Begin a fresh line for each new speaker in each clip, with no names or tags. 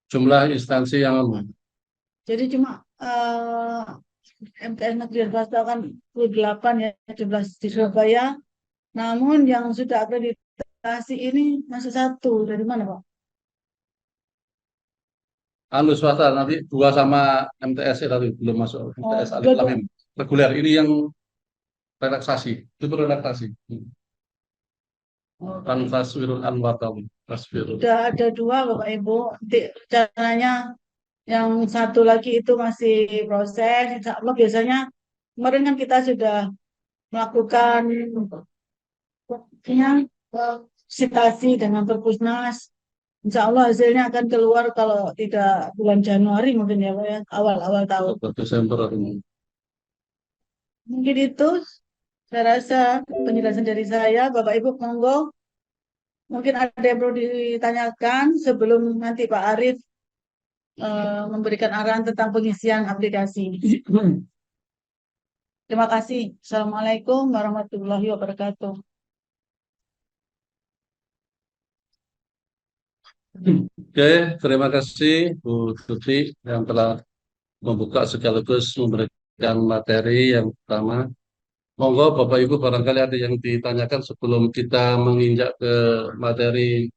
jumlah instansi yang
Jadi cuma MTS Negeri dan Swasta kan 28 ya jumlah di Surabaya. Namun yang sudah akreditasi ini masih satu. Dari mana, Pak?
swasta nanti dua sama MTS ya, tapi belum masuk MTS
Oh,
Alif Lam
dua-dua.
Mim. Reguler ini yang relaksasi, itu relaksasi. Kan
Oke.
Taswirul Anwar tahu. Taswirul.
Sudah ada dua, Bapak Ibu. Nanti rencananya yang satu lagi itu masih proses. Insya Allah biasanya kemarin kan kita sudah melakukan ya, visitasi dengan Perpusnas. Insya Allah hasilnya akan keluar kalau tidak bulan Januari mungkin ya Pak ya, awal-awal tahun.
Oktober Desember ini.
Mungkin itu saya rasa penjelasan dari saya. Bapak Ibu monggo, mungkin ada yang perlu ditanyakan sebelum nanti Pak Arief memberikan arahan tentang pengisian aplikasi. Terima kasih. Assalamualaikum warahmatullahi wabarakatuh.
Oke, terima kasih Bu Tuti yang telah membuka sekaligus memberikan materi yang pertama. Monggo Bapak Ibu barangkali ada yang ditanyakan sebelum kita menginjak ke materi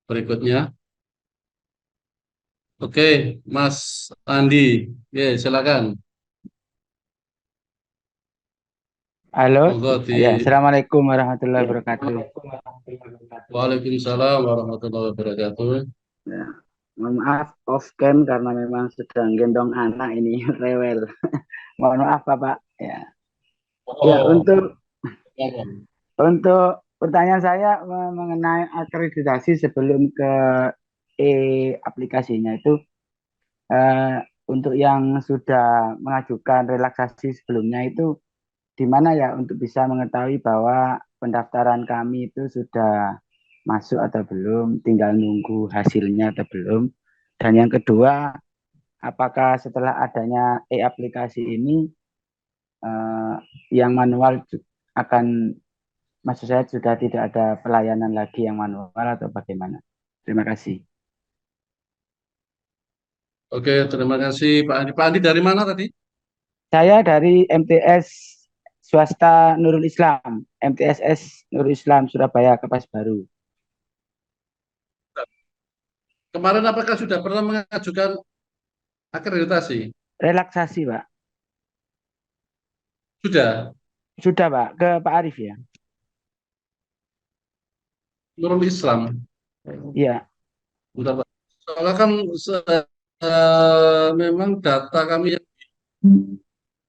berikutnya. Oke, Mas Andi, ya silakan.
Halo,
Monggo di
ya, Assalamualaikum warahmatullahi wabarakatuh.
Waalaikumsalam warahmatullahi wabarakatuh.
Ya, mohon maaf off cam karena memang sedang gendong anak ini rewel. Mohon maaf Bapak. Ya, ya
Oh,
untuk pertanyaan saya mengenai akreditasi sebelum ke aplikasinya itu untuk yang sudah mengajukan relaksasi sebelumnya itu di mana ya untuk bisa mengetahui bahwa pendaftaran kami itu sudah masuk atau belum, tinggal nunggu hasilnya atau belum. Dan yang kedua, apakah setelah adanya e-aplikasi ini eh, yang manual akan, maksud saya sudah tidak ada pelayanan lagi yang manual atau bagaimana? Terima kasih.
oke, terima kasih Pak Andi. Pak Andi dari mana tadi?
Saya dari MTS Swasta Nurul Islam, MTSS Nurul Islam Surabaya Kapas Baru.
Kemarin apakah sudah pernah mengajukan akreditasi?
Relaksasi, Pak.
Sudah.
Sudah, Pak, ke Pak Arif ya.
Nurul Islam.
Iya.
Bentar, Pak. Soalnya kan memang data kami,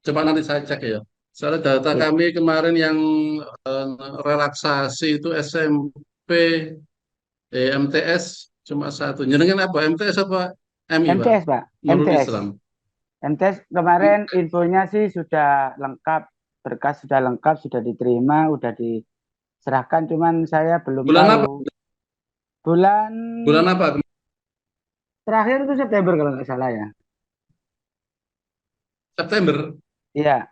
coba nanti saya cek ya. Soalnya data
Iya.
kami kemarin yang eh, relaksasi itu SMP, MTS cuma satu. Nyenengin apa? MTS apa MI, Pak?
MTS, Pak.
Nurul
MTS.
Islam.
MTS kemarin infonya sih sudah lengkap, berkas sudah lengkap, sudah diterima, sudah diserahkan, cuman saya belum
Bulan
tahu.
apa?
Bulan
Bulan apa?
terakhir itu September kalau nggak salah ya.
September.
Iya,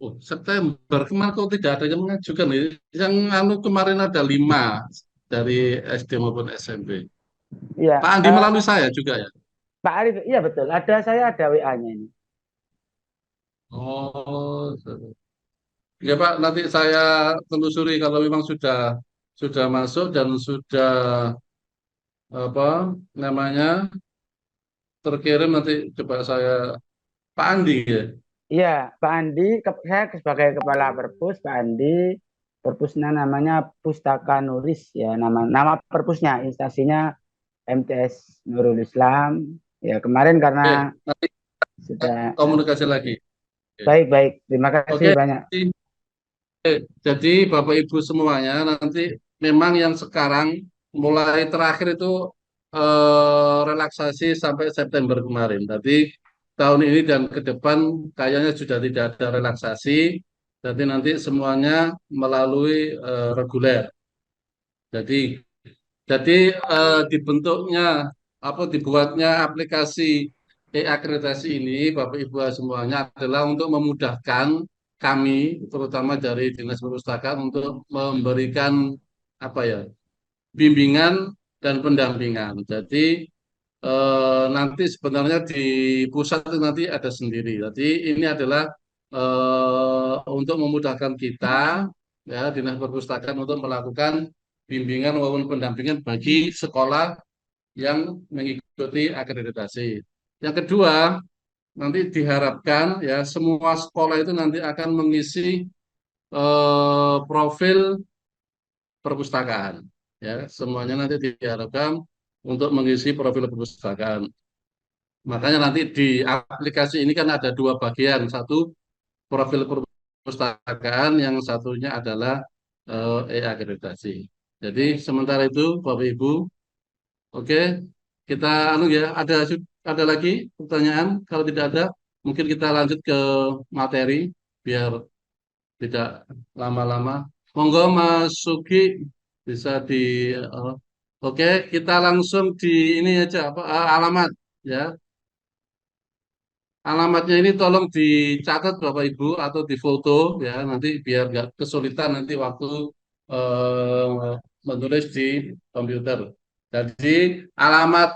Oh, September kemarin kok tidak ada yang mengajukan ya. Yang anu kemarin ada 5 dari SD maupun SMP.
iya.
Pak Andi melalui saya juga ya.
Pak Arif, iya betul. Ada saya ada WA-nya ini.
Oh, ya Pak, nanti saya telusuri kalau memang sudah masuk dan sudah apa namanya terkirim nanti coba saya Pak Andi ya.
Iya, Pak Andi, saya sebagai kepala Perpus, Pak Andi, Perpusnya namanya Pustaka Nuris ya, nama Perpusnya, instansinya MTS Nurul Islam. Ya, kemarin karena
Oke, nanti
sudah
komunikasi lagi. Oke.
baik-baik. Terima kasih
Oke.
banyak.
Jadi Bapak Ibu semuanya nanti memang yang sekarang mulai terakhir itu relaksasi sampai September kemarin. Tapi tahun ini dan ke depan kayaknya sudah tidak ada relaksasi. Jadi nanti semuanya melalui reguler. Jadi jadi dibentuknya apa dibuatnya aplikasi e-akreditasi ini Bapak Ibu semuanya adalah untuk memudahkan kami terutama dari Dinas Perpustakaan untuk memberikan apa ya bimbingan dan pendampingan. Jadi nanti sebenarnya di pusat itu nanti ada sendiri. Jadi ini adalah untuk memudahkan kita, ya, Dinas Perpustakaan untuk melakukan bimbingan maupun pendampingan bagi sekolah yang mengikuti akreditasi. Yang kedua, nanti diharapkan ya semua sekolah itu nanti akan mengisi profil perpustakaan. Ya, semuanya nanti diharapkan untuk mengisi profil perpustakaan. Makanya nanti di aplikasi ini kan ada dua bagian, satu profil perpustakaan, yang satunya adalah e-akreditasi. Jadi sementara itu Bapak Ibu, oke, kita anu ya, ada lagi pertanyaan? Kalau tidak ada, mungkin kita lanjut ke materi biar tidak lama-lama. Monggo Mas Sugi bisa di eh, oke, kita langsung di ini aja apa alamat ya. Alamatnya ini tolong dicatat Bapak Ibu atau difoto ya, nanti biar nggak kesulitan nanti waktu menulis di komputer. Jadi alamat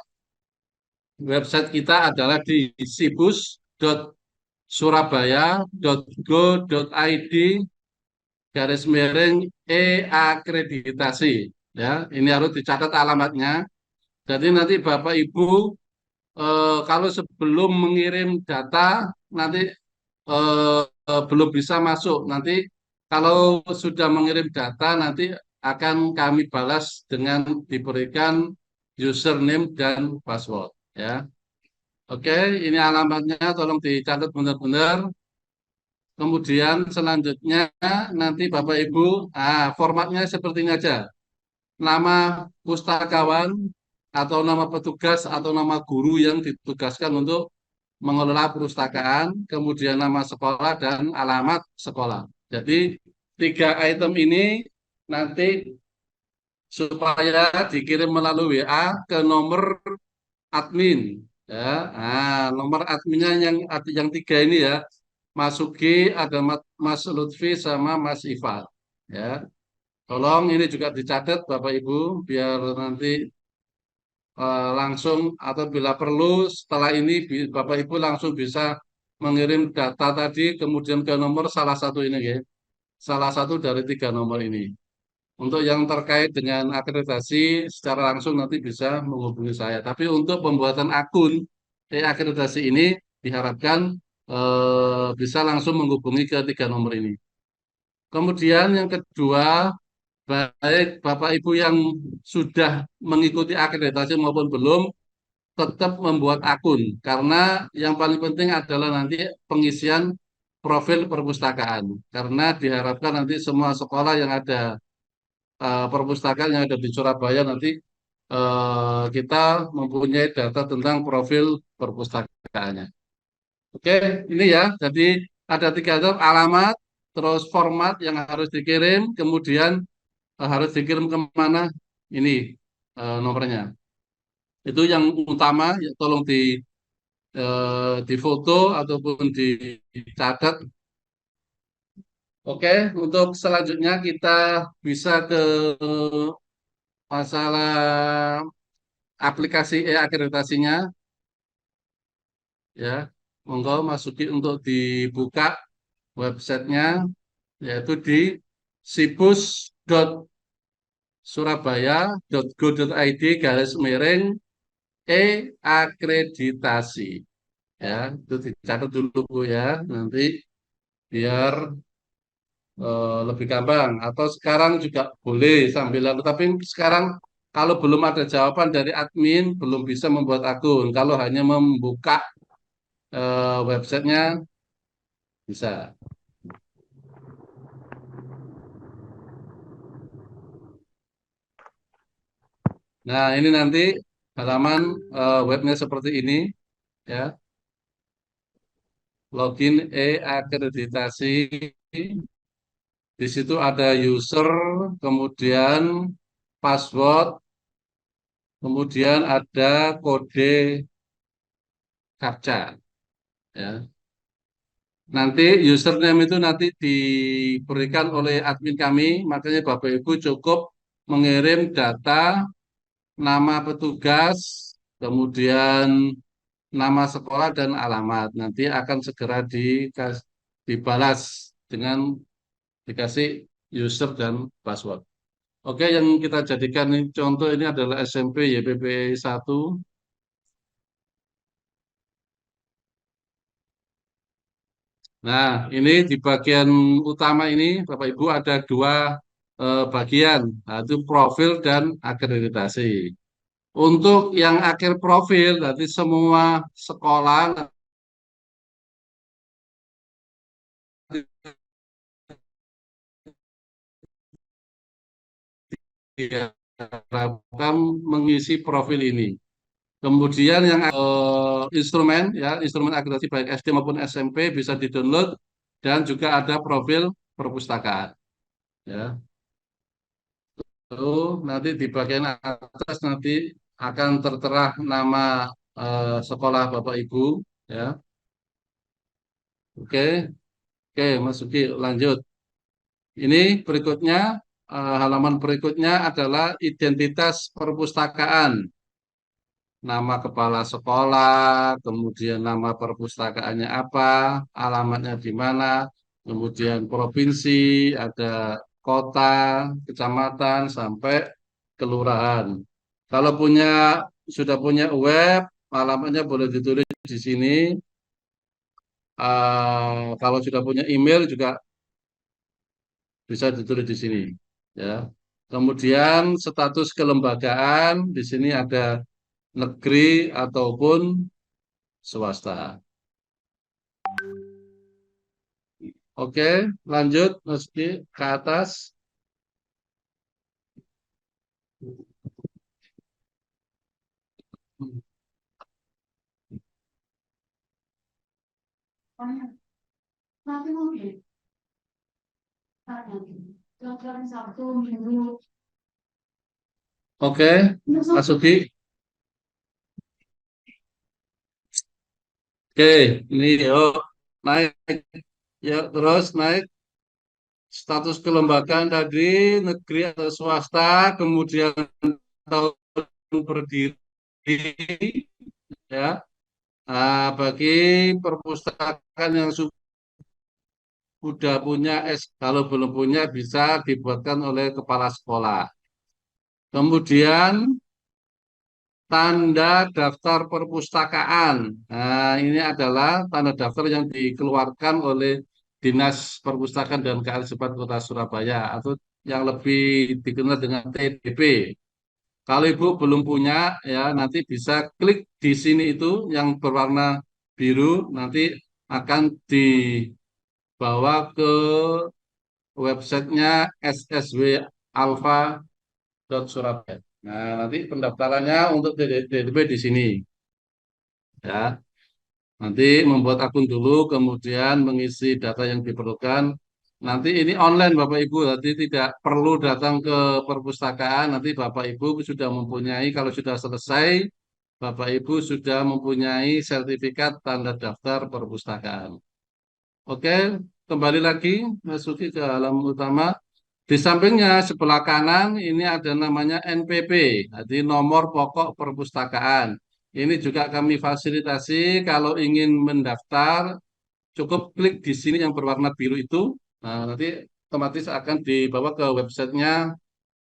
website kita adalah di sibus.surabaya.go.id garis miring e-akreditasi. Ya, ini harus dicatat alamatnya. Jadi nanti Bapak Ibu kalau sebelum mengirim data nanti belum bisa masuk. Nanti kalau sudah mengirim data nanti akan kami balas dengan diberikan username dan password. Ya, oke. Ini alamatnya, tolong dicatat benar-benar. Kemudian selanjutnya nanti Bapak Ibu, formatnya seperti ini aja. Nama pustakawan atau nama petugas atau nama guru yang ditugaskan untuk mengelola perpustakaan, kemudian nama sekolah dan alamat sekolah. Jadi tiga item ini nanti supaya dikirim melalui WA ke nomor admin. Ya, nomor adminnya yang tiga ini ya, Mas Sugi, ada Mas Lutfi sama Mas Ival. Ya, tolong ini juga dicatat Bapak Ibu biar nanti langsung atau bila perlu setelah ini Bapak Ibu langsung bisa mengirim data tadi kemudian ke nomor salah satu ini ya. Salah satu dari tiga nomor ini. Untuk yang terkait dengan akreditasi secara langsung nanti bisa menghubungi saya. Tapi untuk pembuatan akun akreditasi ini diharapkan bisa langsung menghubungi ke tiga nomor ini. Kemudian yang kedua, baik Bapak Ibu yang sudah mengikuti akreditasi maupun belum, tetap membuat akun. Karena yang paling penting adalah nanti pengisian profil perpustakaan. Karena diharapkan nanti semua sekolah yang ada perpustakaan yang ada di Surabaya nanti kita mempunyai data tentang profil perpustakaannya. Oke, ini ya. Jadi ada tiga hal, alamat, terus format yang harus dikirim, kemudian harus dikirim kemana, ini nomornya. Itu yang utama, ya, tolong difoto ataupun dicatat. Oke, untuk selanjutnya kita bisa ke masalah aplikasi e-akreditasinya. Ya, monggo masuki untuk dibuka websitenya, yaitu di sibus.surabaya.go.id garis miring e-akreditasi. Ya, itu dicatat dulu Bu ya, nanti biar lebih gampang. Atau sekarang juga boleh sambil lalu, tapi sekarang kalau belum ada jawaban dari admin, belum bisa membuat akun. Kalau hanya membuka websitenya bisa. Nah, ini nanti halaman webnya seperti ini ya. Login e-akreditasi. Di situ ada user, kemudian password, kemudian ada kode captcha ya. Nanti username itu nanti diberikan oleh admin kami, makanya Bapak Ibu cukup mengirim data nama petugas, kemudian nama sekolah dan alamat. Nanti akan segera dibalas dengan dikasih user dan password. Oke, yang kita jadikan ini, contoh ini adalah SMP YPP 1. Nah, ini di bagian utama ini, Bapak Ibu, ada dua bagian, yaitu profil dan akreditasi. Untuk yang akhir profil, nanti semua sekolah diharapkan mengisi profil ini. Kemudian yang instrumen ya, instrumen akreditasi baik SD maupun SMP bisa di-download dan juga ada profil perpustakaan ya. Lalu nanti di bagian atas nanti akan tertera nama sekolah Bapak Ibu ya. Oke, oke Mas Sugi lanjut. Ini berikutnya halaman berikutnya adalah identitas perpustakaan. Nama kepala sekolah, kemudian nama perpustakaannya apa, alamatnya di mana, kemudian provinsi, ada kota, kecamatan, sampai kelurahan. Kalau sudah punya web, alamatnya boleh ditulis di sini. Kalau sudah punya email juga bisa ditulis di sini. Ya. Kemudian status kelembagaan di sini ada negeri ataupun swasta. Oke, lanjut meski ke atas.
Nanti mungkin, pelajaran Sabtu, Minggu.
Oke, Mas Sugi. Oke, ini yuk naik ya terus naik status kelembagaan tadi negeri atau swasta, kemudian tahun berdiri ya. Bagi perpustakaan yang sudah punya kalau belum punya bisa dibuatkan oleh kepala sekolah. Kemudian tanda daftar perpustakaan. Nah, ini adalah tanda daftar yang dikeluarkan oleh Dinas Perpustakaan dan Kearsipan Kota Surabaya atau yang lebih dikenal dengan TDP. Kalau Ibu belum punya, ya nanti bisa klik di sini itu yang berwarna biru, nanti akan dibawa ke websitenya sswalfa.surabaya. Nah, nanti pendaftarannya untuk TDP di sini. Ya, nanti membuat akun dulu, kemudian mengisi data yang diperlukan. Nanti ini online Bapak Ibu, nanti tidak perlu datang ke perpustakaan. Nanti Bapak Ibu sudah mempunyai, kalau sudah selesai, Bapak Ibu sudah mempunyai sertifikat tanda daftar perpustakaan. Oke, kembali lagi masuki ke halaman utama. Di sampingnya sebelah kanan ini ada namanya NPP, jadi nomor pokok perpustakaan. Ini juga kami fasilitasi kalau ingin mendaftar, cukup klik di sini yang berwarna biru itu. Nah, nanti otomatis akan dibawa ke websitenya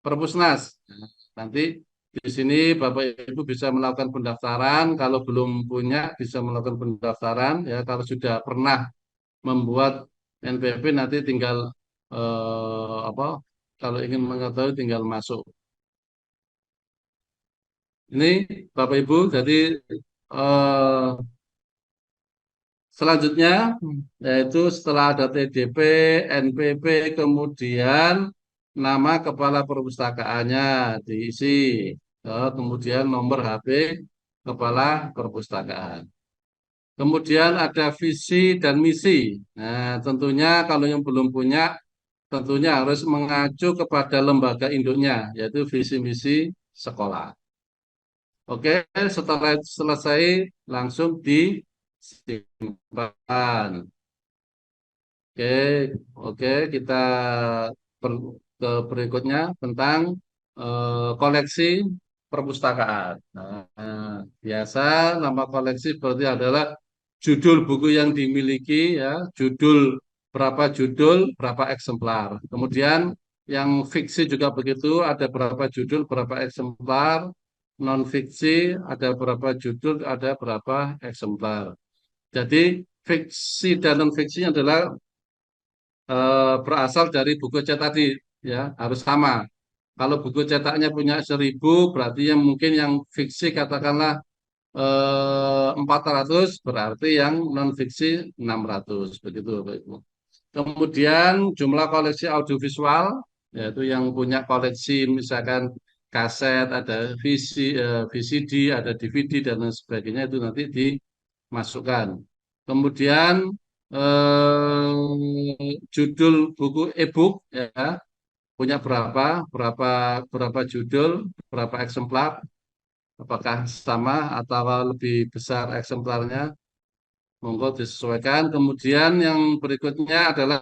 Perpusnas. Nah, nanti di sini Bapak Ibu bisa melakukan pendaftaran. Kalau belum punya bisa melakukan pendaftaran. Ya, kalau sudah pernah membuat NPP nanti tinggal apa? Kalau ingin mengetahui tinggal masuk. Ini Bapak Ibu, jadi eh, selanjutnya yaitu setelah ada TDP, NPP, kemudian nama kepala perpustakaannya diisi, kemudian nomor HP kepala perpustakaan. Kemudian ada visi dan misi. Nah, tentunya kalau yang belum punya, tentunya harus mengacu kepada lembaga induknya, yaitu visi misi sekolah. Oke, setelah selesai langsung disimpan. Oke, oke, kita ke berikutnya tentang koleksi. perpustakaan. Biasa nama koleksi berarti adalah judul buku yang dimiliki, ya, judul, berapa eksemplar. Kemudian yang fiksi juga begitu, ada berapa judul, berapa eksemplar. Non fiksi ada berapa judul, ada berapa eksemplar. Jadi fiksi dan non fiksinya adalah berasal dari buku cetak tadi, ya, harus sama. Kalau buku cetaknya punya 1.000, berarti yang mungkin yang fiksi katakanlah 400, berarti yang non fiksi 600, begitu Bapak Ibu. Kemudian jumlah koleksi audiovisual, yaitu yang punya koleksi misalkan kaset, ada VCD, ada DVD dan lain sebagainya, itu nanti dimasukkan. Kemudian judul buku e-book, ya, punya berapa berapa judul, berapa eksemplar, apakah sama atau lebih besar eksemplarnya, monggo disesuaikan. Kemudian yang berikutnya adalah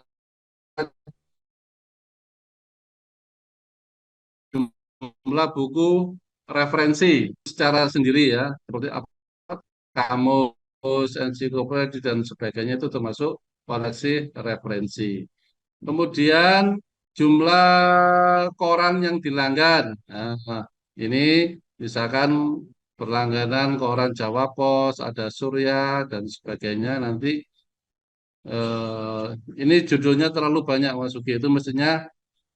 jumlah buku referensi secara sendiri, ya, seperti apa, kamus, ensiklopedia dan sebagainya, itu termasuk koleksi referensi. Kemudian jumlah koran yang dilanggan. Nah, ini misalkan berlangganan koran Jawa Pos, ada Surya dan sebagainya. Nanti eh, ini judulnya terlalu banyak Mas Ugi. Itu mestinya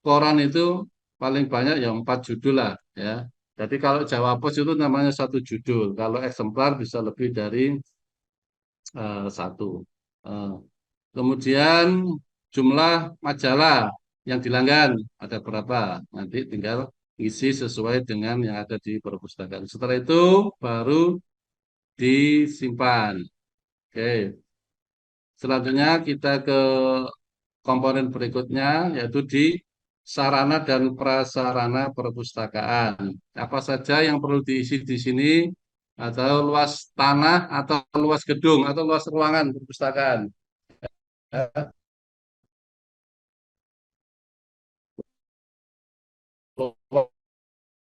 koran itu paling banyak ya 4 judul lah, ya. Jadi kalau Jawa Pos itu namanya 1 judul. Kalau eksemplar bisa lebih dari satu. Eh, Kemudian jumlah majalah yang dilanggan ada berapa? Nanti tinggal isi sesuai dengan yang ada di perpustakaan. Setelah itu baru disimpan. Oke. Selanjutnya kita ke komponen berikutnya, yaitu di sarana dan prasarana perpustakaan. Apa saja yang perlu diisi di sini, atau luas tanah, atau luas gedung, atau luas ruangan perpustakaan.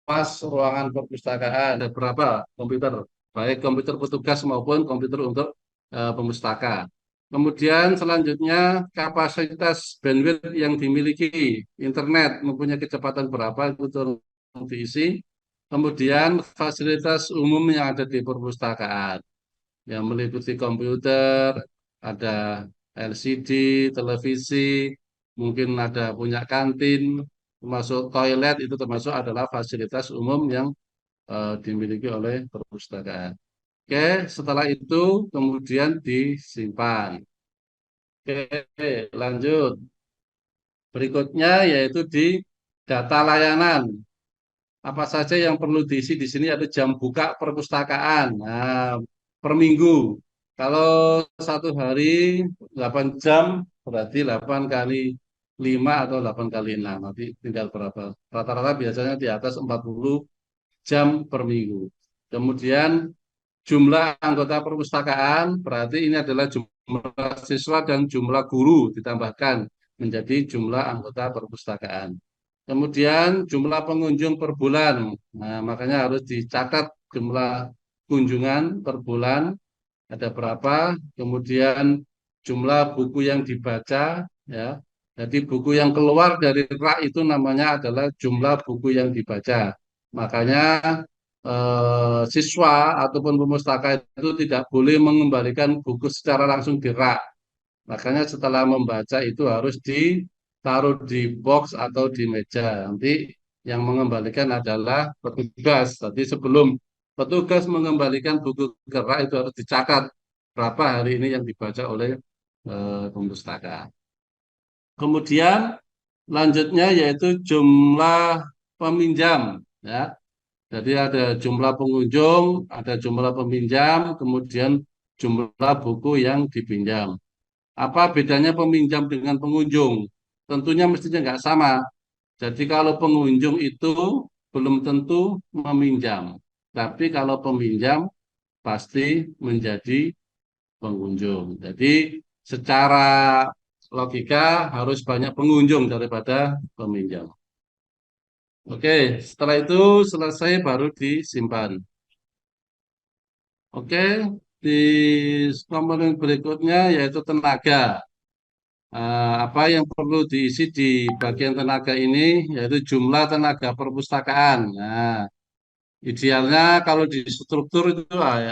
Luas ruangan perpustakaan ada berapa komputer, baik komputer petugas maupun komputer untuk pemustaka. Kemudian selanjutnya kapasitas bandwidth yang dimiliki internet mempunyai kecepatan berapa, itu tolong diisi. Kemudian fasilitas umum yang ada di perpustakaan yang meliputi komputer, ada LCD, televisi, mungkin ada punya kantin, termasuk toilet, itu termasuk adalah fasilitas umum yang dimiliki oleh perpustakaan. Oke, setelah itu kemudian disimpan. Oke, lanjut. Berikutnya yaitu di data layanan. Apa saja yang perlu diisi di sini, ada jam buka perpustakaan. Nah, per minggu. Kalau 1 hari 8 jam, berarti 8 kali 5 atau 8 kali 6. Nanti tinggal berapa. Rata-rata biasanya di atas 40 jam per minggu. Kemudian jumlah anggota perpustakaan, berarti ini adalah jumlah siswa dan jumlah guru ditambahkan menjadi jumlah anggota perpustakaan. Kemudian jumlah pengunjung per bulan. Nah, makanya harus dicatat jumlah kunjungan per bulan ada berapa. Kemudian jumlah buku yang dibaca, ya. Jadi buku yang keluar dari rak itu namanya adalah jumlah buku yang dibaca. Makanya siswa ataupun pemustaka itu tidak boleh mengembalikan buku secara langsung di rak. Makanya setelah membaca itu harus ditaruh di box atau di meja. Nanti yang mengembalikan adalah petugas. Tadi sebelum petugas mengembalikan buku ke rak itu harus dicatat berapa hari ini yang dibaca oleh pemustaka. Kemudian lanjutnya yaitu jumlah peminjam, ya. Jadi ada jumlah pengunjung, ada jumlah peminjam, kemudian jumlah buku yang dipinjam. Apa bedanya peminjam dengan pengunjung? Tentunya mestinya nggak sama. Jadi kalau pengunjung itu belum tentu meminjam. Tapi kalau peminjam pasti menjadi pengunjung. Jadi secara logika harus banyak pengunjung daripada peminjam. Oke, setelah itu selesai baru disimpan. Oke, di komponen berikutnya yaitu tenaga. Apa yang perlu diisi di bagian tenaga ini yaitu jumlah tenaga perpustakaan. Nah, idealnya kalau di struktur itu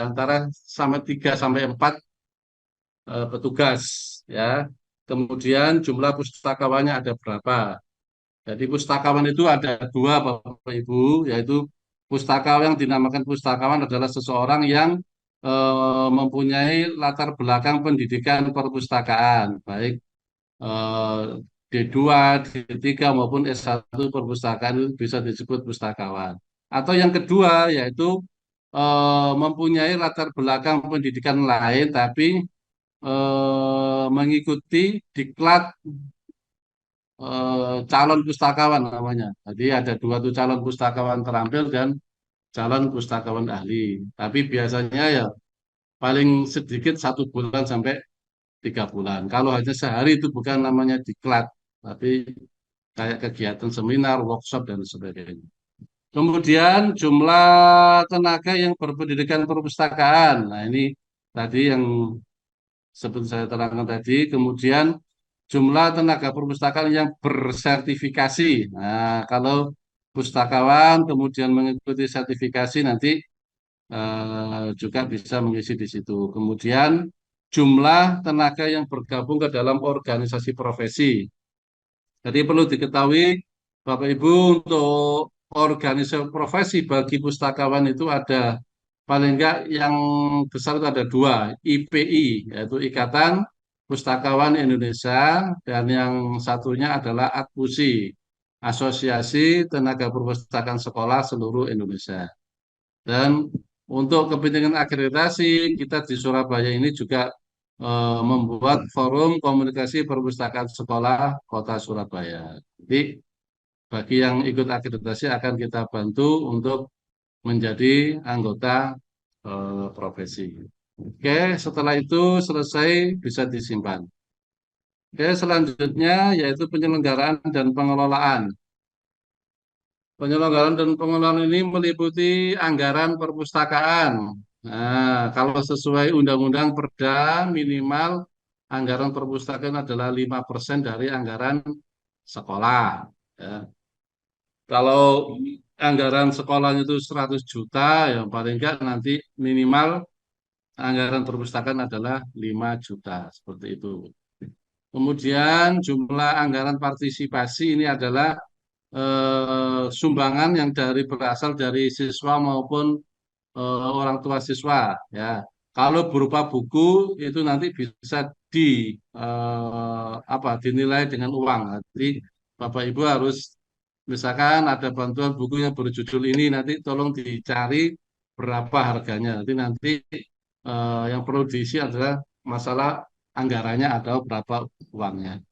antara sampai 3 sampai 4 petugas ya. Kemudian jumlah pustakawannya ada berapa? Jadi pustakawan itu ada dua Bapak Ibu, yaitu pustakawan yang dinamakan pustakawan adalah seseorang yang mempunyai latar belakang pendidikan perpustakaan, baik eh, D2, D3 maupun S1 perpustakaan itu bisa disebut pustakawan. Atau yang kedua yaitu mempunyai latar belakang pendidikan lain tapi mengikuti diklat calon pustakawan namanya. Jadi ada dua tuh calon pustakawan terampil dan calon pustakawan ahli. Tapi biasanya ya paling sedikit 1 bulan sampai 3 bulan. Kalau hanya sehari itu bukan namanya diklat, tapi kayak kegiatan seminar, workshop dan sebagainya. Kemudian jumlah tenaga yang berpendidikan perpustakaan. Nah ini tadi yang seperti saya terangkan tadi. Kemudian jumlah tenaga perpustakaan yang bersertifikasi. Nah, kalau pustakawan kemudian mengikuti sertifikasi nanti juga bisa mengisi di situ. Kemudian jumlah tenaga yang bergabung ke dalam organisasi profesi. Jadi perlu diketahui Bapak Ibu untuk organisasi profesi bagi pustakawan itu ada paling enggak yang besar itu ada dua, IPI yaitu Ikatan Pustakawan Indonesia dan yang satunya adalah ATPUSI, Asosiasi Tenaga Perpustakaan Sekolah Seluruh Indonesia. Dan untuk kepentingan akreditasi kita di Surabaya ini juga membuat forum komunikasi perpustakaan sekolah Kota Surabaya. Jadi bagi yang ikut akreditasi akan kita bantu untuk menjadi anggota profesi. Oke, setelah itu selesai bisa disimpan. Oke, selanjutnya yaitu penyelenggaraan dan pengelolaan. Penyelenggaraan dan pengelolaan ini meliputi anggaran perpustakaan. Nah, kalau sesuai Undang-Undang Perda minimal anggaran perpustakaan adalah 5% dari anggaran sekolah. Ya. Kalau anggaran sekolahnya itu 100 juta, ya paling enggak nanti minimal anggaran perpustakaan adalah 5 juta, seperti itu. Kemudian jumlah anggaran partisipasi ini adalah sumbangan yang berasal dari siswa maupun orang tua siswa. Ya, kalau berupa buku itu nanti bisa dinilai dengan uang. Jadi Bapak Ibu harus misalkan ada bantuan buku yang berjudul ini nanti tolong dicari berapa harganya. Nanti yang perlu diisi adalah masalah anggarannya atau berapa uangnya.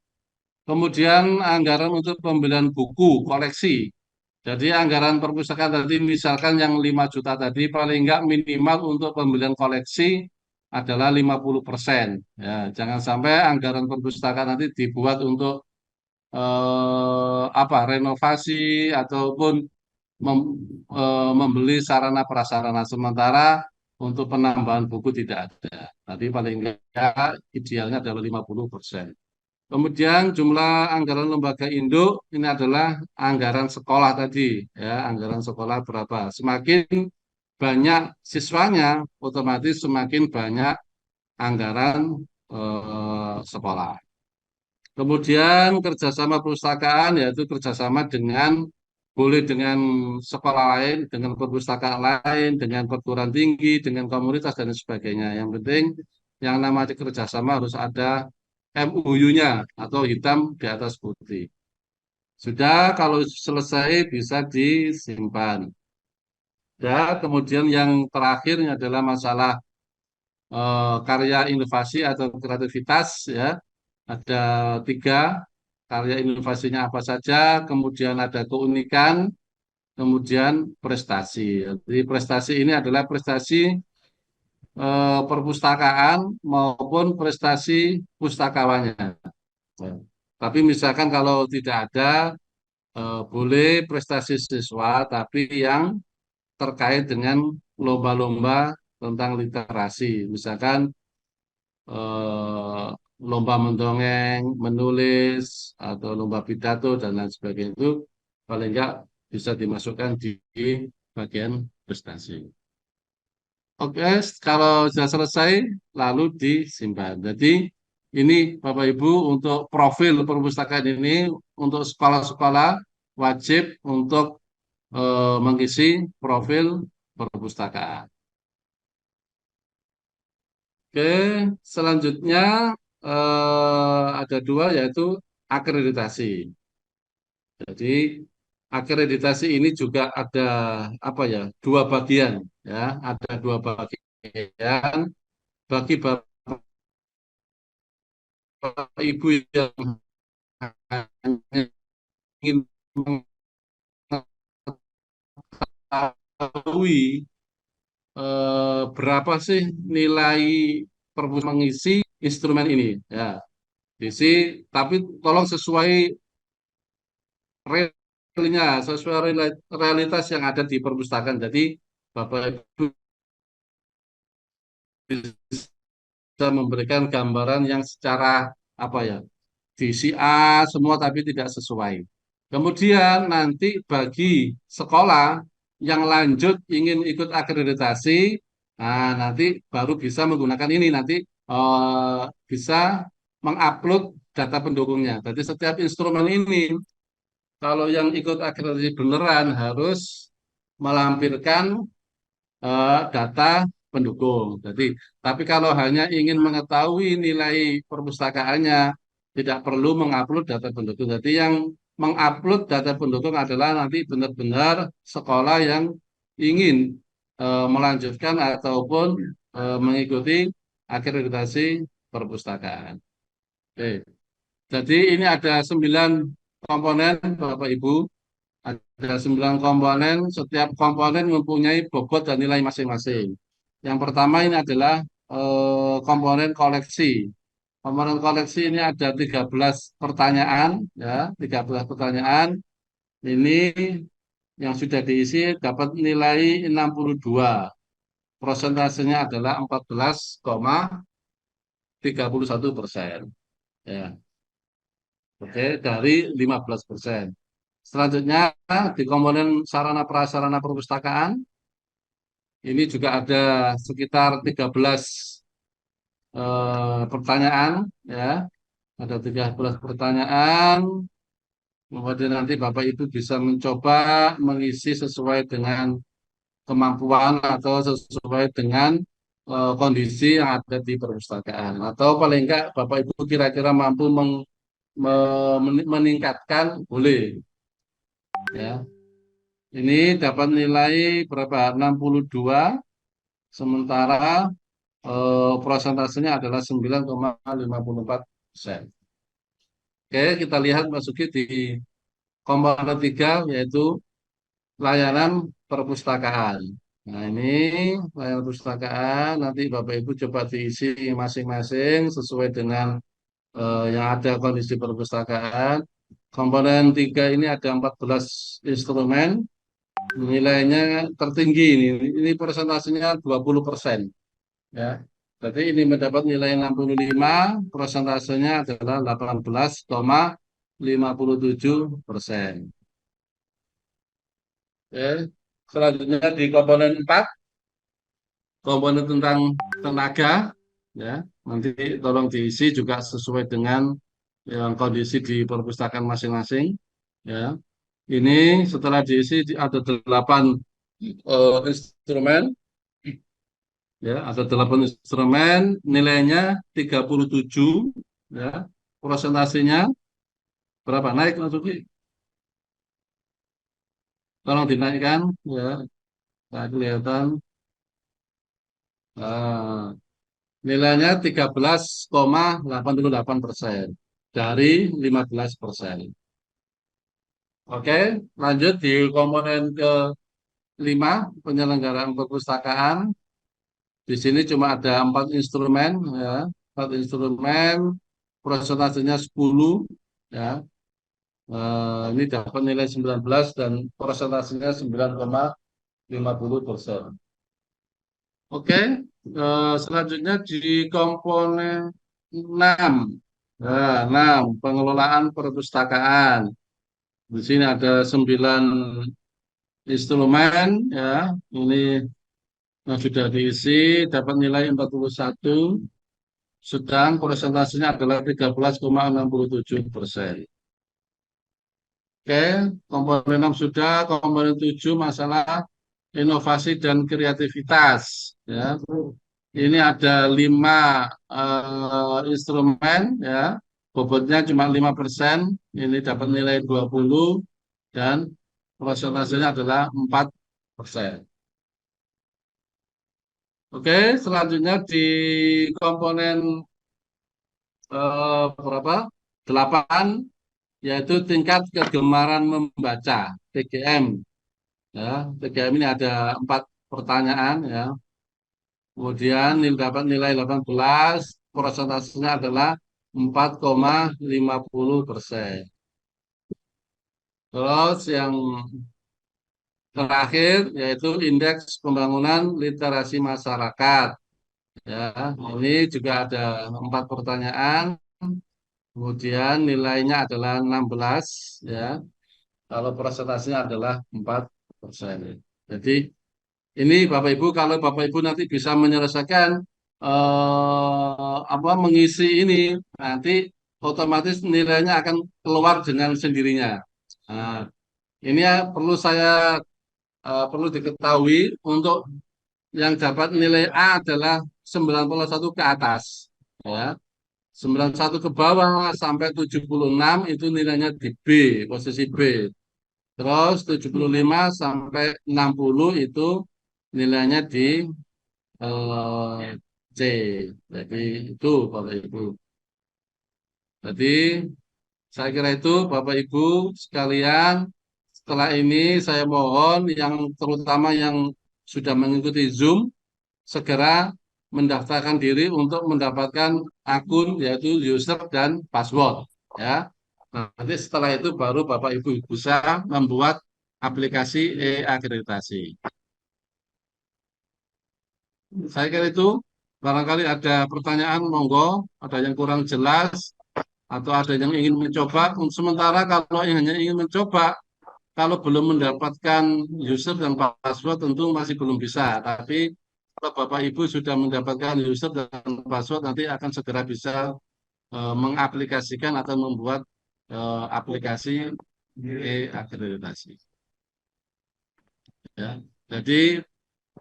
Kemudian anggaran untuk pembelian buku koleksi. Jadi anggaran perpustakaan tadi misalkan yang 5 juta tadi paling enggak minimal untuk pembelian koleksi adalah 50%. Ya, jangan sampai anggaran perpustakaan nanti dibuat untuk renovasi ataupun mem- membeli sarana prasarana sementara untuk penambahan buku tidak ada. Tadi paling enggak idealnya adalah 50%. Kemudian jumlah anggaran lembaga induk ini adalah anggaran sekolah tadi, ya, anggaran sekolah berapa. Semakin banyak siswanya, otomatis semakin banyak anggaran sekolah. Kemudian kerjasama perpustakaan yaitu kerjasama dengan boleh dengan sekolah lain, dengan perpustakaan lain, dengan perguruan tinggi, dengan komunitas dan sebagainya. Yang penting yang namanya kerjasama harus ada MOU-nya atau hitam di atas putih. Sudah kalau selesai bisa disimpan. Ya, kemudian yang terakhir adalah masalah karya inovasi atau kreativitas ya. Ada 3 karya inovasinya apa saja, kemudian ada keunikan, kemudian prestasi. Jadi prestasi ini adalah prestasi perpustakaan maupun prestasi pustakawannya. Tapi misalkan kalau tidak ada boleh prestasi siswa, tapi yang terkait dengan lomba-lomba tentang literasi. Misalkan eh, lomba mendongeng, menulis, atau lomba pidato, dan lain sebagainya itu paling enggak bisa dimasukkan di bagian prestasi. Oke, kalau sudah selesai, lalu disimpan. Jadi ini Bapak Ibu untuk profil perpustakaan ini untuk sekolah-sekolah wajib untuk mengisi profil perpustakaan. Oke, selanjutnya ada dua yaitu akreditasi. Jadi akreditasi ini juga ada apa ya? Dua bagian ya, ada dua bagian bagi Bapak Ibu yang ingin mengetahui berapa sih nilai mengisi instrumen ini ya. Isi, tapi tolong sesuai realnya, sesuai realitas yang ada di perpustakaan. Jadi Bapak Ibu bisa memberikan gambaran yang secara apa ya, diisi A semua tapi tidak sesuai. Kemudian nanti bagi sekolah yang lanjut ingin ikut akreditasi, nah nanti baru bisa menggunakan ini nanti bisa mengupload data pendukungnya. Jadi setiap instrumen ini kalau yang ikut akreditasi beneran harus melampirkan data pendukung. Jadi, tapi kalau hanya ingin mengetahui nilai perpustakaannya, tidak perlu mengupload data pendukung. Jadi yang mengupload data pendukung adalah nanti benar-benar sekolah yang ingin melanjutkan ataupun mengikuti akreditasi perpustakaan. Oke. Jadi ini ada 9 komponen Bapak Ibu. Ada 9 komponen, setiap komponen mempunyai bobot dan nilai masing-masing. Yang pertama ini adalah komponen koleksi. Komponen koleksi ini ada 13 pertanyaan, ya, 13 pertanyaan. Ini yang sudah diisi dapat nilai 62. Prosentasenya adalah 14,31%. Ya, oke, dari 15%. Selanjutnya di komponen sarana prasarana perpustakaan ini juga ada sekitar 13 pertanyaan ya. Ada 13 pertanyaan. Kemudian nanti Bapak Ibu bisa mencoba mengisi sesuai dengan kemampuan atau sesuai dengan kondisi yang ada di perpustakaan. Atau paling enggak Bapak Ibu kira-kira mampu meningkatkan boleh ya. Ini dapat nilai berapa? 62, sementara prosentasenya adalah 9,54%. Oke, kita lihat masuki di komponen 3 yaitu layanan perpustakaan. Nah, ini layanan perpustakaan nanti Bapak Ibu coba diisi masing-masing sesuai dengan yang ada kondisi perpustakaan. Komponen 3 ini ada 14 instrumen. Nilainya tertinggi ini persentasenya 20%. Ya. Berarti ini mendapat nilai 65, persentasenya adalah 18,57%. Oke. Selanjutnya di komponen 4, komponen tentang tenaga, ya. Nanti tolong diisi juga sesuai dengan yang kondisi di perpustakaan masing-masing, ya. Ini setelah diisi ada 8 instrumen. Ya, ada 8 instrumen, nilainya 37, ya. Prosentasenya berapa? Naik Mas Uki? Tolong dinaikkan, ya. Nah, kelihatan. Nah, nilainya 13,88% dari 15%. Oke, lanjut di komponen ke-5, penyelenggaraan perpustakaan. Di sini cuma ada 4 instrumen, ya. 4 instrumen, prosentasenya 10, ya. Ini dapat nilai 19 dan persentasenya 9,50%. Oke, selanjutnya di komponen 6. Nah, 6 pengelolaan perpustakaan. Di sini ada 9 instrumen ya. Ini yang sudah diisi dapat nilai 41, sedang persentasenya adalah 13,67%. Oke, komponen 6 sudah, komponen 7 masalah inovasi dan kreativitas ya. Ini ada 5 instrumen ya. Bobotnya cuma 5%, ini dapat nilai 20 dan persentasenya adalah 4%. Oke, selanjutnya di komponen berapa? 8, yaitu tingkat kegemaran membaca TGM. Ya, TGM ini ada 4 pertanyaan ya. Kemudian dapat nilai 18, persentasenya adalah 4,50%. Terus yang terakhir yaitu indeks pembangunan literasi masyarakat. Ya, ini juga ada 4 pertanyaan. Kemudian nilainya adalah 16 ya. Kalau persentasenya adalah 4%. Jadi ini Bapak Ibu, kalau Bapak Ibu nanti bisa menyelesaikan mengisi ini, nanti otomatis nilainya akan keluar dengan sendirinya. Nah, ini ya perlu diketahui untuk yang dapat nilai A adalah 91 ke atas. Ya. 91 ke bawah sampai 76 itu nilainya di B, posisi B. Terus 75 sampai 60 itu nilainya di C. Jadi itu Bapak Ibu. Jadi saya kira itu Bapak Ibu sekalian. Setelah ini saya mohon yang terutama yang sudah mengikuti Zoom segera mendaftarkan diri untuk mendapatkan akun yaitu user dan password ya. Nanti setelah itu baru Bapak Ibu bisa membuat aplikasi e-akreditasi. Saya kira itu barangkali ada pertanyaan monggo, ada yang kurang jelas atau ada yang ingin mencoba. Sementara kalau yang hanya ingin mencoba, kalau belum mendapatkan user dan password tentu masih belum bisa. Tapi kalau Bapak Ibu sudah mendapatkan user dan password nanti akan segera bisa mengaplikasikan atau membuat aplikasi e-akreditasi. Ya. Jadi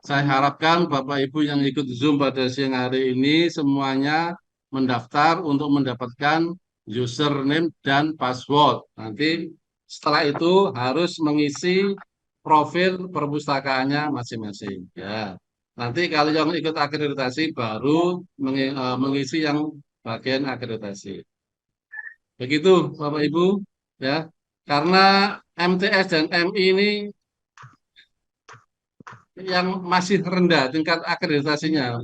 saya harapkan Bapak Ibu yang ikut Zoom pada siang hari ini semuanya mendaftar untuk mendapatkan username dan password. Nanti setelah itu harus mengisi profil perpustakaannya masing-masing. Ya. Nanti kalau yang ikut akreditasi baru mengisi yang bagian akreditasi. Begitu Bapak Ibu ya. Karena MTS dan MI ini yang masih rendah tingkat akreditasinya.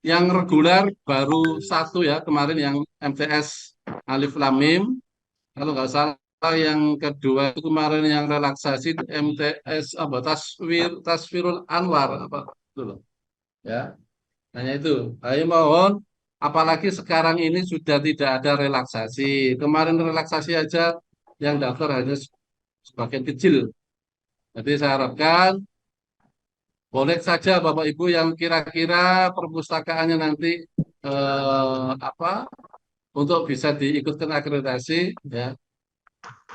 Yang reguler baru 1 ya kemarin yang MTS Alif Lam Mim. Kalau nggak salah yang kedua itu kemarin yang relaksasi MTS Tasfirul Anwar apa itu loh. Ya. Hanya itu. Saya mohon apalagi sekarang ini sudah tidak ada relaksasi. Kemarin relaksasi aja yang daftar hanya sebagian kecil. Jadi saya harapkan boleh saja Bapak Ibu yang kira-kira perpustakaannya nanti apa untuk bisa diikutkan akreditasi ya.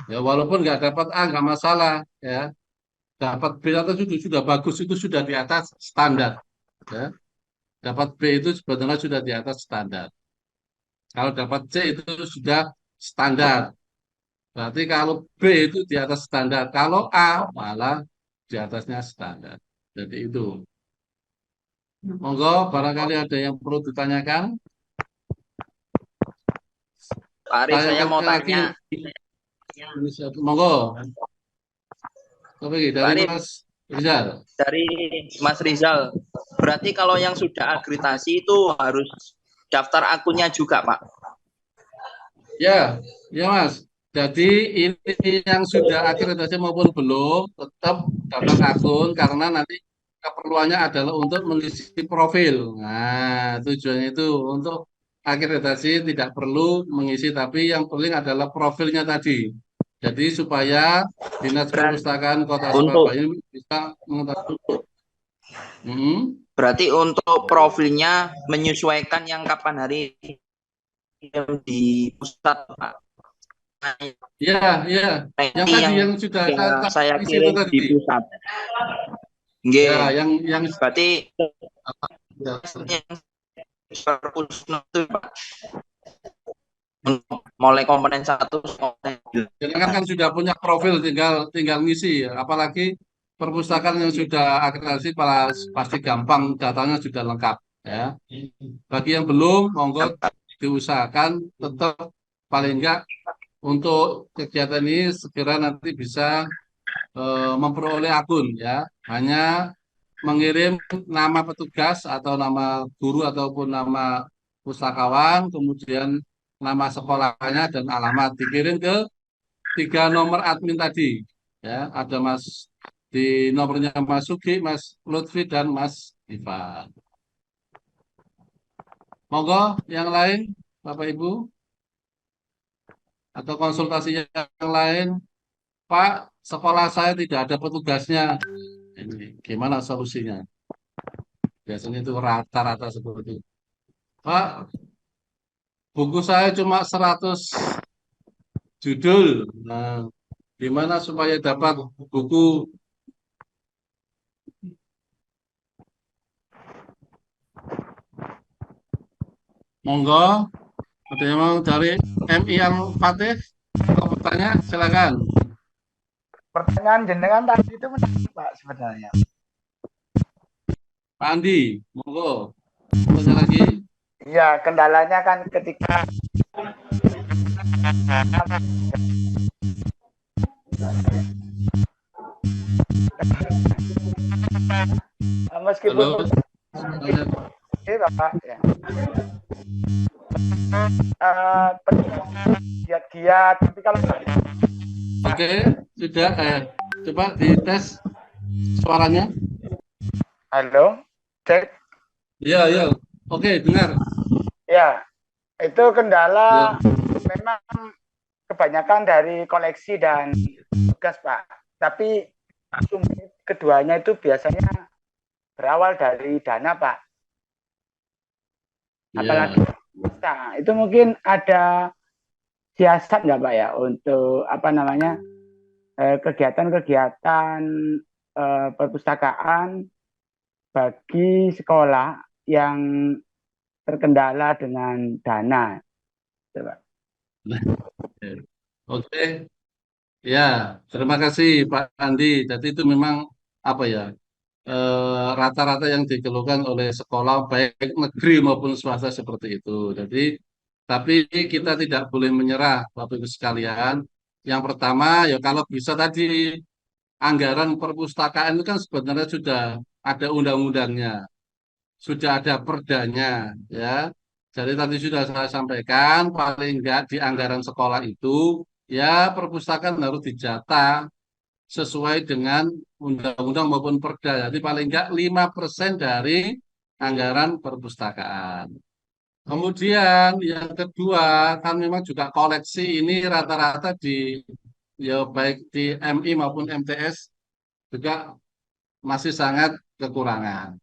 Ya walaupun nggak dapat A nggak masalah ya. Dapat B atau sudah bagus itu sudah di atas standar ya. Dapat B itu sebetulnya sudah di atas standar. Kalau dapat C itu sudah standar. Berarti kalau B itu di atas standar. Kalau A malah di atasnya standar. Jadi itu. Monggo, barangkali ada yang perlu ditanyakan.
Pak Arif, saya mau
lagi.
tanya.
Monggo. Dari
Pak Arif,
Mas Rizal.
dari Mas Rizal. Berarti kalau yang sudah akreditasi itu harus daftar akunnya juga, Pak?
Ya, ya Mas. Jadi ini yang sudah akreditasi maupun belum tetap dapat akun karena nanti keperluannya adalah untuk mengisi profil. Nah, tujuannya itu untuk akreditasi tidak perlu mengisi, tapi yang penting adalah profilnya tadi. Jadi supaya Dinas
Berat
Perpustakaan Kota
untuk
Surabaya ini bisa mengetahui. Hmm.
berarti untuk profilnya menyesuaikan yang kapan hari yang di pusat Pak. Nah,
Ya, ya. Yang
ini
tadi
yang
yang sudah
sudah saya
isi itu
kirim di
tadi.
pusat.
Ya,
Nggih.
yang
Berarti
ya,
yang perpus itu Pak, mulai komponen 1 komponen 2.
jangan kan sudah punya profil, tinggal tinggal ngisi ya. Apalagi perpustakaan yang sudah akreditasi pasti gampang, datanya sudah lengkap ya. Bagi yang belum, monggo diusahakan tetap paling enggak untuk kegiatan ini segera nanti bisa memperoleh akun ya. Hanya mengirim nama petugas atau nama guru ataupun nama pustakawan, kemudian nama sekolahnya dan alamat dikirim ke 3 nomor admin tadi. Ya, ada Mas di nomornya Mas Sugi, Mas Lutfi dan Mas Ivan. Monggo yang lain, Bapak Ibu, atau konsultasi yang lain, Pak, sekolah saya tidak ada petugasnya. Ini gimana solusinya? Biasanya itu rata-rata seperti itu. Pak, buku saya cuma 100 judul. Nah, gimana supaya dapat buku? Monggo, ada yang mau dari MI Al-Fatih? Mau bertanya, silakan.
Pertanyaan jenengan tadi itu menarik Pak sebenarnya.
Pak Andi, monggo. Bertanya lagi.
Iya, kendalanya kan ketika meskipun
Halo.
Bapak ya. Giat-giat, tapi kalau
Oke, sudah. Coba dites suaranya.
halo, cek
Iya, iya. Oke, dengar.
ya, itu kendala
Ya.
memang kebanyakan dari koleksi dan tugas Pak. Tapi keduanya itu biasanya berawal dari dana Pak. Apalagi
Ya.
nah, itu mungkin ada siasat nggak Pak ya untuk apa namanya kegiatan-kegiatan perpustakaan bagi sekolah yang terkendala dengan dana. Coba.
Oke. Ya, terima kasih Pak Andi. Jadi itu memang apa ya? Rata-rata yang dikeluhkan oleh sekolah baik negeri maupun swasta seperti itu. Jadi, tapi kita tidak boleh menyerah, Bapak Ibu sekalian. Yang pertama, ya kalau bisa tadi anggaran perpustakaan itu kan sebenarnya sudah ada undang-undangnya, sudah ada perdanya, ya. Jadi tadi sudah saya sampaikan, paling enggak di anggaran sekolah itu, ya perpustakaan harus dijatah sesuai dengan undang-undang maupun perda. Jadi paling enggak 5% dari anggaran perpustakaan. Kemudian yang kedua kan memang juga koleksi ini rata-rata di ya baik di MI maupun MTS juga masih sangat kekurangan.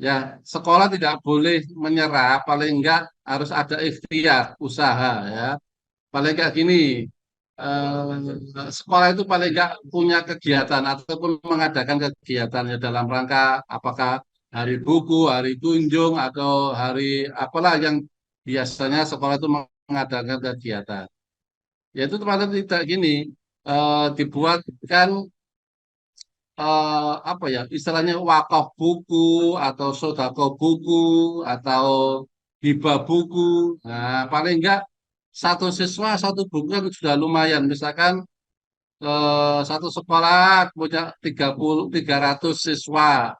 Ya, sekolah tidak boleh menyerah, paling enggak harus ada ikhtiar, usaha ya. Paling enggak gini, sekolah itu paling enggak punya kegiatan ataupun mengadakan kegiatannya dalam rangka apakah hari buku, hari kunjung atau hari apalah yang biasanya sekolah itu mengadakan kegiatan. Yaitu paling tidak gini, dibuatkan apa ya istilahnya wakaf buku atau sodako buku atau hibah buku. Nah, paling enggak satu siswa satu buku kan sudah lumayan. Misalkan satu sekolah punya 300 siswa.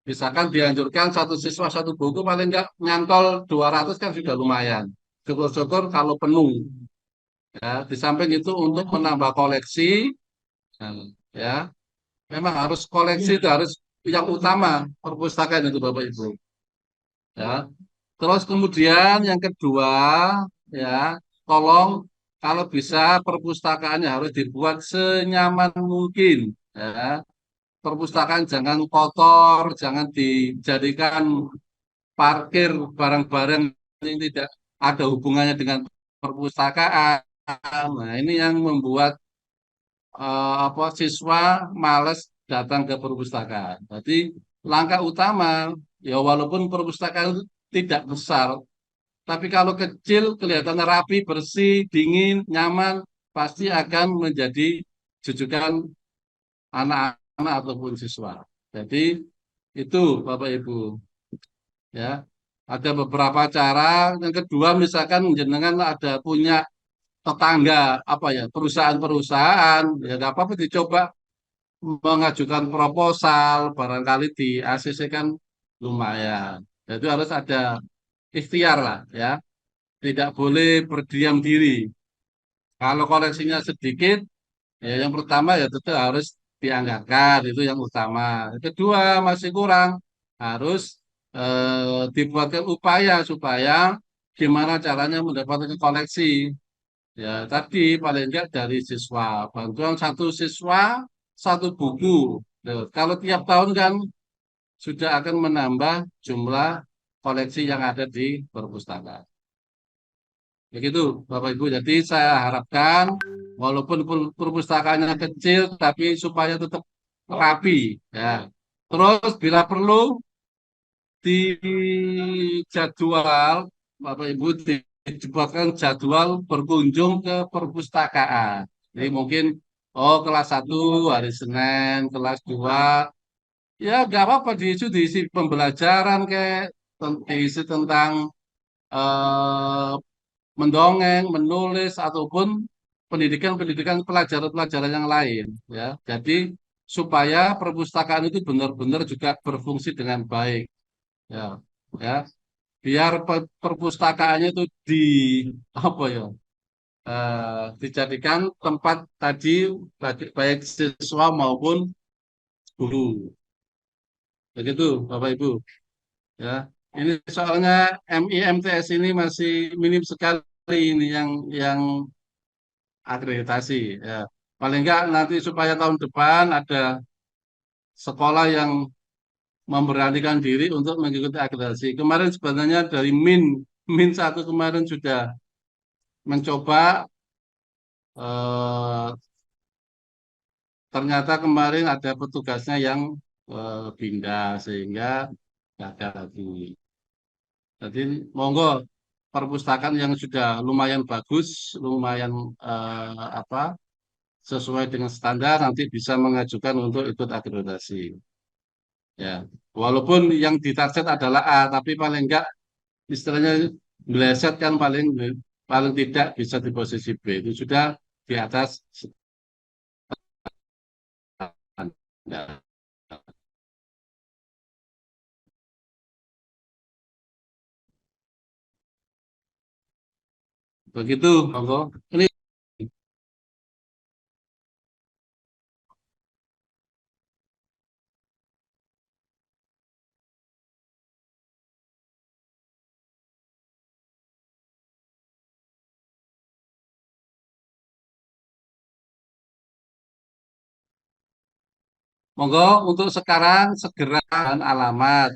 Misalkan dianjurkan satu siswa satu buku paling enggak nyantol 200 kan sudah lumayan. Syukur-syukur kalau penuh. Ya, di samping itu untuk menambah koleksi, nah, ya, memang harus koleksi itu harus yang utama perpustakaan itu Bapak Ibu. Ya, terus kemudian yang kedua, ya, tolong kalau bisa perpustakaannya harus dibuat senyaman mungkin. Ya, perpustakaan jangan kotor, jangan dijadikan parkir barang-barang yang tidak ada hubungannya dengan perpustakaan. Nah, ini yang membuat apa siswa malas datang ke perpustakaan. Jadi langkah utama ya walaupun perpustakaan itu tidak besar, tapi kalau kecil kelihatannya rapi, bersih, dingin, nyaman, pasti akan menjadi jujukan anak-anak ataupun siswa. Jadi itu Bapak Ibu ya. Ada beberapa cara. Yang kedua misalkan jenengan ada punya tetangga apa ya perusahaan-perusahaan ya nggak apa-apa dicoba mengajukan proposal barangkali di ACC kan lumayan. Jadi harus ada ikhtiar lah ya. Tidak boleh berdiam diri. Kalau koleksinya sedikit, ya yang pertama ya tentu harus dianggarkan itu yang utama. Yang kedua masih kurang, harus dibuatkan upaya supaya gimana caranya mendapatkan koleksi. Ya tadi paling enggak dari siswa, bantuan satu siswa satu buku. Tuh, kalau tiap tahun kan sudah akan menambah jumlah koleksi yang ada di perpustakaan. Begitu, Bapak Ibu. Jadi saya harapkan walaupun perpustakaannya kecil, tapi supaya tetap rapi. Ya. Terus bila perlu di jadwal, Bapak Ibu dibuatkan jadwal berkunjung ke perpustakaan. Jadi mungkin oh kelas 1 hari Senin, kelas 2 ya nggak apa-apa diisi pembelajaran kayak diisi tentang eh, mendongeng, menulis ataupun pendidikan-pendidikan pelajaran-pelajaran yang lain ya. Jadi supaya perpustakaan itu benar-benar juga berfungsi dengan baik ya. Ya, biar perpustakaannya itu apa ya? Dijadikan tempat tadi baik siswa maupun guru. Begitu, Bapak Ibu. Ya, ini soalnya MIMTS ini masih minim sekali ini yang akreditasi ya. Paling enggak nanti supaya tahun depan ada sekolah yang memberanikan diri untuk mengikuti akreditasi. Kemarin sebenarnya dari Min satu kemarin sudah mencoba eh, ternyata kemarin ada petugasnya yang pindah sehingga gagal lagi. Jadi monggo perpustakaan yang sudah lumayan bagus, lumayan apa sesuai dengan standar nanti bisa mengajukan untuk ikut akreditasi. Ya, walaupun yang ditarget adalah A, tapi paling enggak istilahnya meleset kan paling paling tidak bisa di posisi B itu sudah di atas standar. Begitu, monggo. Ini monggo untuk sekarang segera alamat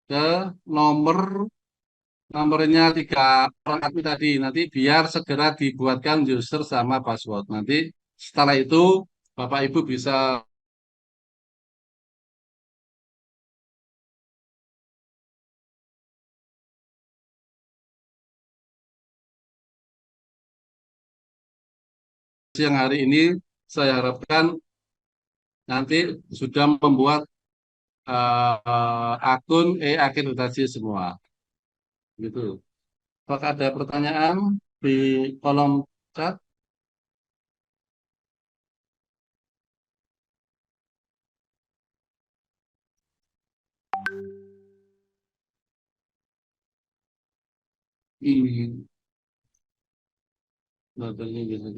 ke nomor nomornya 3 orang admin tadi. Nanti biar segera dibuatkan user sama password. Nanti setelah itu Bapak Ibu bisa siang hari ini saya harapkan nanti sudah membuat akun akreditasi semua. Gitu. Apakah ada pertanyaan di kolom chat? Hmm. Materinya bisa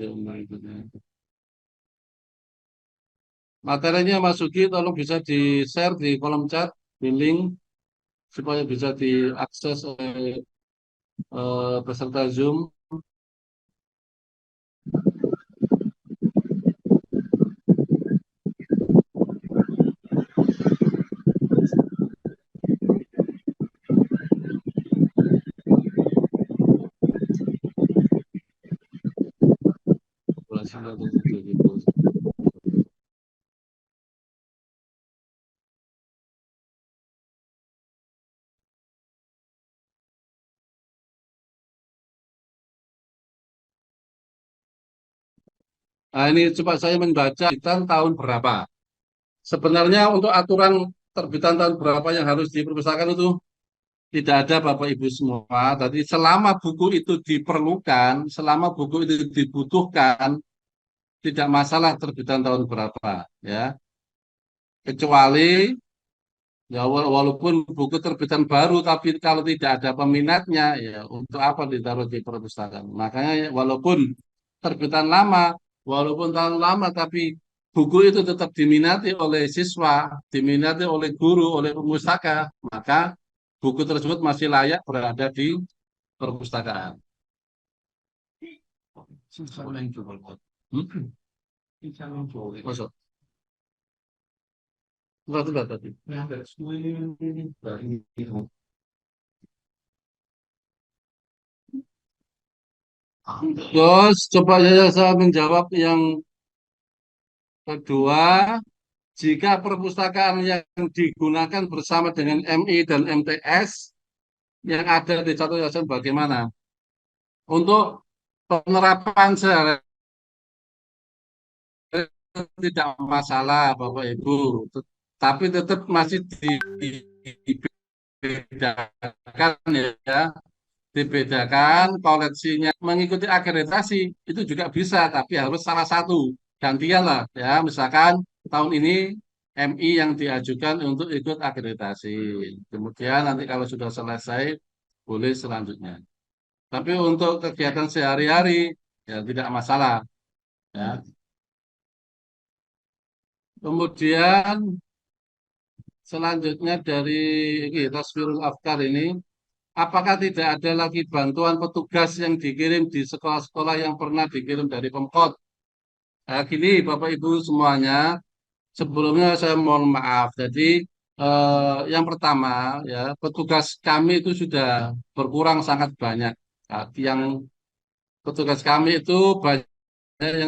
materinya Masuki tolong bisa di-share di kolom chat, di link supaya bisa diakses oleh peserta Zoom. Nah, ini coba saya membaca terbitan tahun berapa. Sebenarnya untuk aturan terbitan tahun berapa yang harus diperpustakaan itu tidak ada Bapak Ibu semua. Jadi selama buku itu diperlukan, selama buku itu dibutuhkan, tidak masalah terbitan tahun berapa, ya. Kecuali ya walaupun buku terbitan baru, tapi kalau tidak ada peminatnya, ya untuk apa ditaruh di perpustakaan? Makanya ya, walaupun terbitan lama, walaupun tahun lama, tapi buku itu tetap diminati oleh siswa, diminati oleh guru, oleh pemustaka, maka buku tersebut masih layak berada di perpustakaan. Masuk. Enggak tadi. Terus coba saya menjawab yang kedua, jika perpustakaan yang digunakan bersama dengan MI dan MTS yang ada di satu yayasan bagaimana? Untuk penerapan sehari tidak masalah Bapak Ibu, tapi tetap masih dibedakan ya, dibedakan koleksinya mengikuti akreditasi itu juga bisa, tapi harus salah satu gantian lah ya, misalkan tahun ini MI yang diajukan untuk ikut akreditasi, kemudian nanti kalau sudah selesai boleh selanjutnya, tapi untuk kegiatan sehari-hari ya tidak masalah ya. Kemudian selanjutnya dari ini, Taswirul Afkar ini, apakah tidak ada lagi bantuan petugas yang dikirim di sekolah-sekolah yang pernah dikirim dari Pemkot? Nah, gini Bapak Ibu semuanya, sebelumnya saya mohon maaf. Jadi yang pertama ya, petugas kami itu sudah berkurang sangat banyak. Nah, yang petugas kami itu banyak yang